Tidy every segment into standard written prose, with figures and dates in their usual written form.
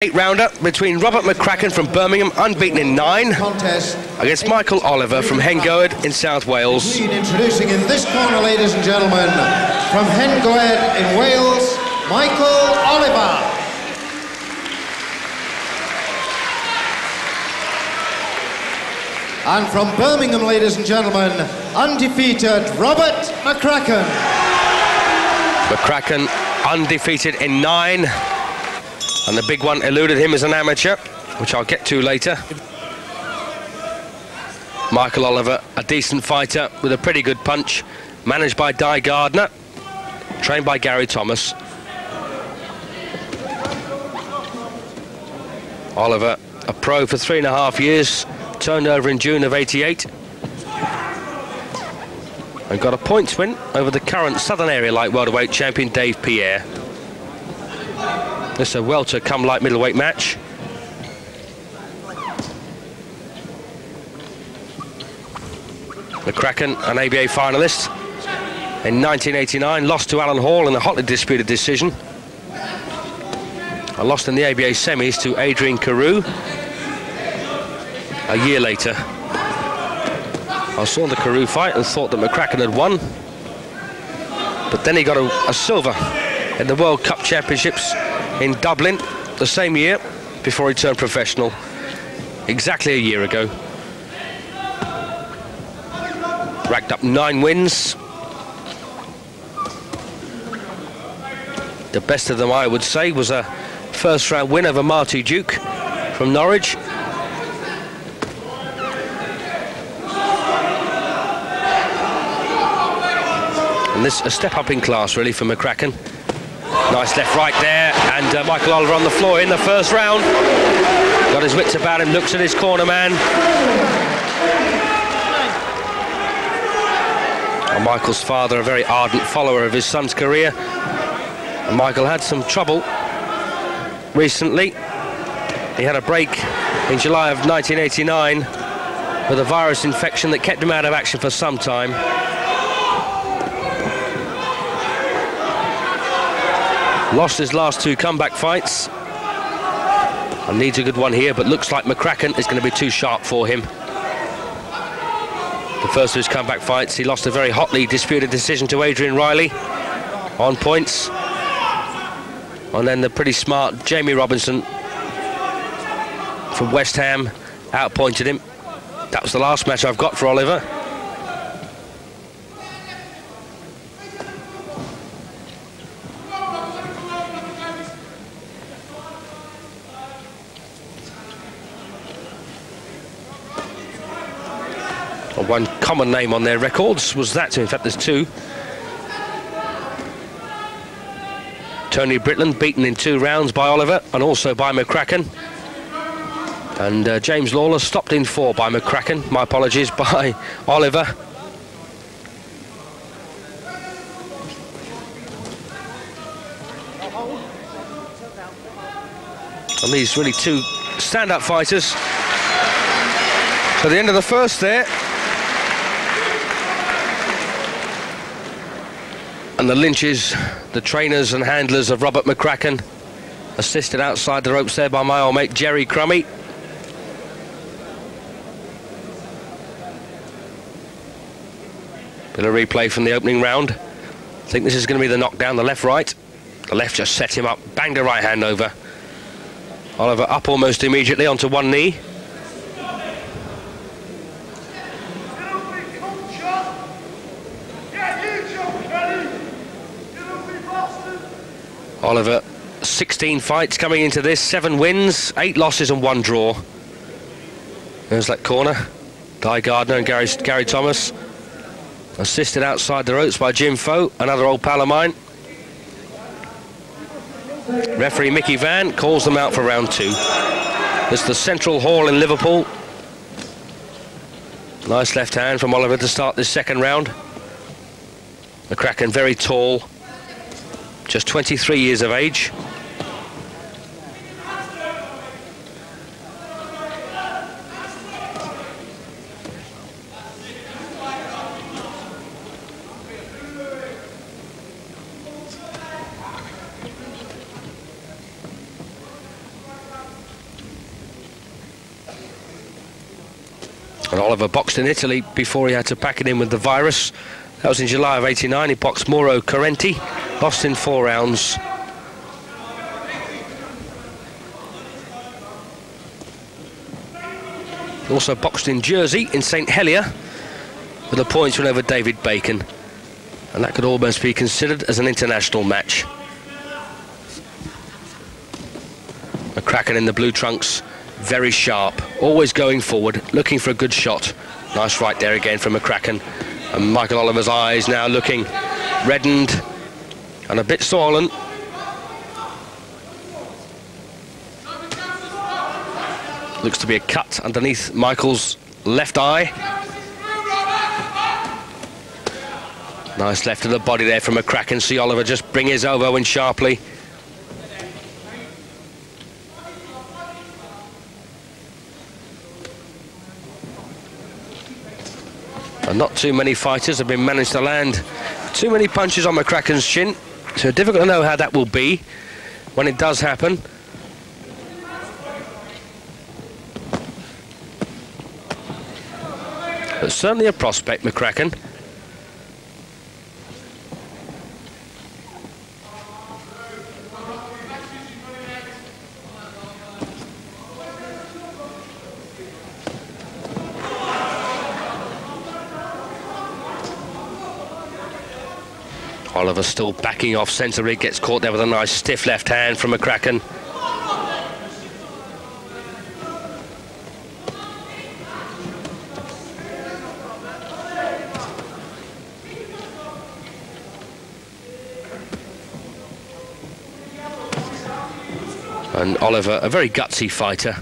Eight-rounder between Robert McCracken from Birmingham, unbeaten in 9, against Michael Oliver from Hengoed in South Wales. Introducing in this corner, ladies and gentlemen, from Hengoed in Wales, Michael Oliver. And from Birmingham, ladies and gentlemen, undefeated Robert McCracken. McCracken undefeated in 9. And the big one eluded him as an amateur, which I'll get to later. Michael Oliver, a decent fighter with a pretty good punch, managed by Di Gardner, trained by Gary Thomas. Oliver, a pro for 3.5 years, turned over in June of '88. And got a points win over the current Southern Area Light Welterweight champion, Dave Pierre. This is a welter come light middleweight match. McCracken, an ABA finalist in 1989, lost to Alan Hall in a hotly disputed decision. I lost in the ABA semis to Adrian Carew a year later. I saw the Carew fight and thought that McCracken had won, but then he got a silver in the World Cup Championships in Dublin the same year before he turned professional, exactly a year ago. Racked up 9 wins. The best of them, I would say, was a first-round win over Marty Duke from Norwich. And this a step up in class, really, for McCracken. Nice left right there, and Michael Oliver on the floor in the first round. Got his wits about him, looks at his corner man. And Michael's father, a very ardent follower of his son's career. And Michael had some trouble recently. He had a break in July of 1989 with a virus infection that kept him out of action for some time. Lost his last 2 comeback fights and needs a good one here, but looks like McCracken is going to be too sharp for him. The first of his comeback fights, he lost a very hotly disputed decision to Adrian Riley on points. And then the pretty smart Jamie Robinson from West Ham outpointed him. That was the last match I've got for Oliver. One common name on their records was that, in fact there's 2. Tony Britland beaten in 2 rounds by Oliver and also by McCracken. And James Lawler stopped in 4 by McCracken, my apologies, by Oliver. And these really 2 stand-up fighters. So the end of the first there. And the Lynches, the trainers and handlers of Robert McCracken, assisted outside the ropes there by my old mate Jerry Crummy. Bit of replay from the opening round. I think this is going to be the knockdown, the left-right. The left just set him up, banged a right hand over. Oliver up almost immediately onto one knee. Oliver, 16 fights coming into this, 7 wins, 8 losses and 1 draw. There's that corner. Di Gardner and Gary Thomas. Assisted outside the ropes by Jim Foe, another old pal of mine. Referee Mickey Van calls them out for round 2. It's the Central Hall in Liverpool. Nice left hand from Oliver to start this second round. McCracken very tall. Just 23 years of age. And Oliver boxed in Italy before he had to pack it in with the virus. That was in July of '89. He boxed Mauro Correnti, lost in 4 rounds. Also boxed in Jersey, in St Helier, with a points win over David Bacon. And that could almost be considered as an international match. McCracken in the blue trunks, very sharp, always going forward, looking for a good shot. Nice right there again from McCracken. And Michael Oliver's eyes now looking reddened and a bit swollen. Looks to be a cut underneath Michael's left eye. Nice left of the body there from McCracken. See Oliver just bring his elbow in sharply. And not too many fighters have been managed to land too many punches on McCracken's chin. So difficult to know how that will be when it does happen. But certainly a prospect, McCracken. Oliver still backing off centre. He gets caught there with a nice stiff left hand from McCracken. And Oliver, a very gutsy fighter.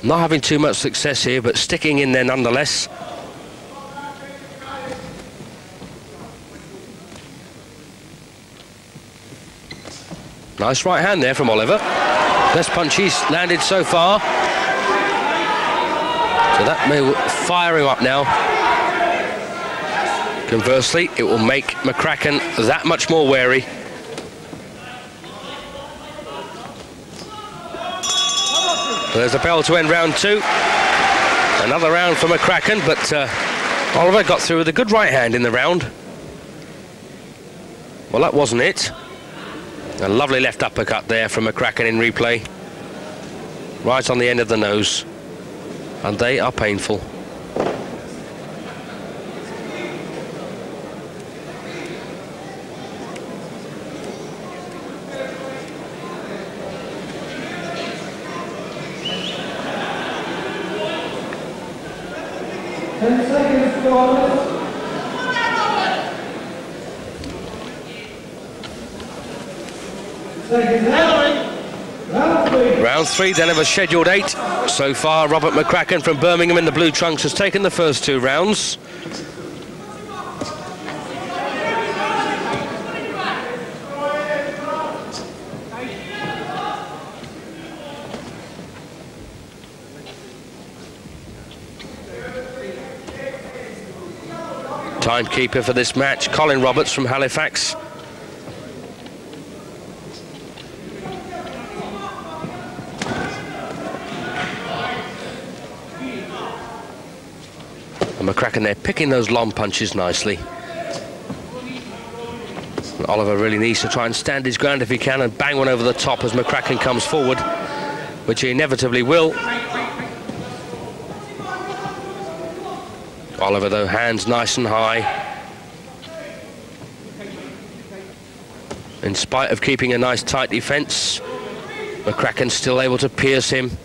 Not having too much success here, but sticking in there nonetheless. Nice right hand there from Oliver. Best punch he's landed so far. So that may fire him up now. Conversely, it will make McCracken that much more wary. There's a bell to end round 2. Another round for McCracken, but Oliver got through with a good right hand in the round. Well, that wasn't it. A lovely left uppercut there from McCracken in replay. Right on the end of the nose. And they are painful. Round 3 then of a scheduled 8. So far, Robert McCracken from Birmingham in the blue trunks has taken the first 2 rounds. Timekeeper for this match, Colin Roberts from Halifax. And McCracken there picking those long punches nicely. And Oliver really needs to try and stand his ground if he can and bang one over the top as McCracken comes forward, which he inevitably will. Oliver though, hands nice and high. In spite of keeping a nice tight defence, McCracken still able to pierce him.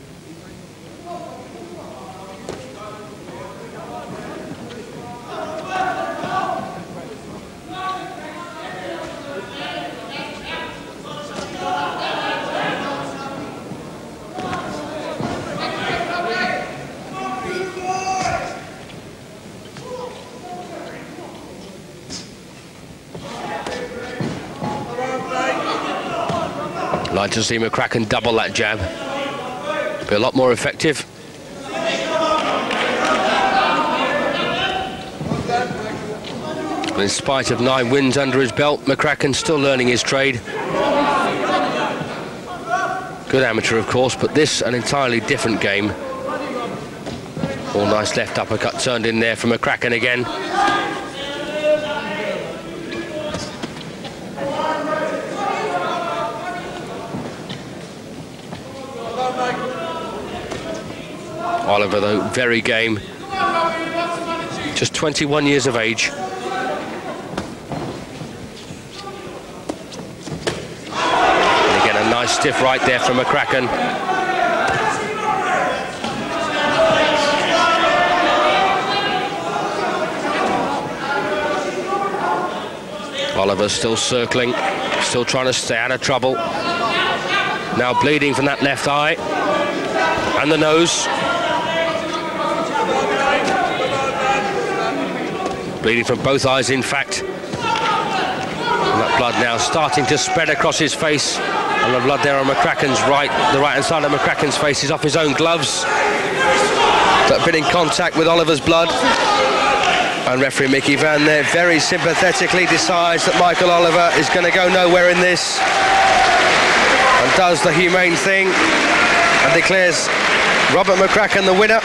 Like to see McCracken double that jab. Be a lot more effective. In spite of 9 wins under his belt, McCracken still learning his trade. Good amateur, of course, but this an entirely different game. All nice left uppercut turned in there from McCracken again. Oliver, though, very game. Just 21 years of age. And again, a nice stiff right there from McCracken. Oliver still circling, still trying to stay out of trouble. Now bleeding from that left eye and the nose. Bleeding from both eyes, in fact. And that blood now starting to spread across his face. And the blood there on McCracken's right, the right-hand side of McCracken's face is off his own gloves that have been in contact with Oliver's blood. And referee Mickey Van there very sympathetically decides that Michael Oliver is going to go nowhere in this and does the humane thing and declares Robert McCracken the winner.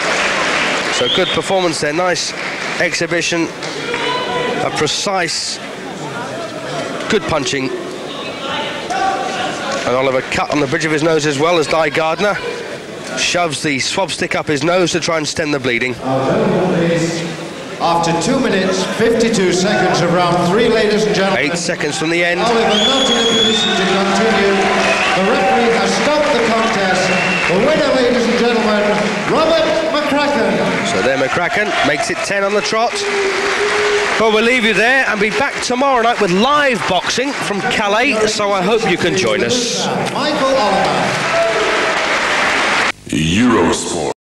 So good performance there, nice exhibition, a precise, good punching. And Oliver cut on the bridge of his nose as well as Di Gardner shoves the swab stick up his nose to try and stem the bleeding. After 2 minutes, 52 seconds of round 3, ladies and gentlemen. 8 seconds from the end. Oliver not in a position to continue. The referee has stopped the contest. The winner, ladies and gentlemen, Robert McCracken. So there McCracken makes it 10 on the trot. Well, we'll leave you there and be back tomorrow night with live boxing from Calais, so I hope you can join us. Michael Oliver. Eurosport.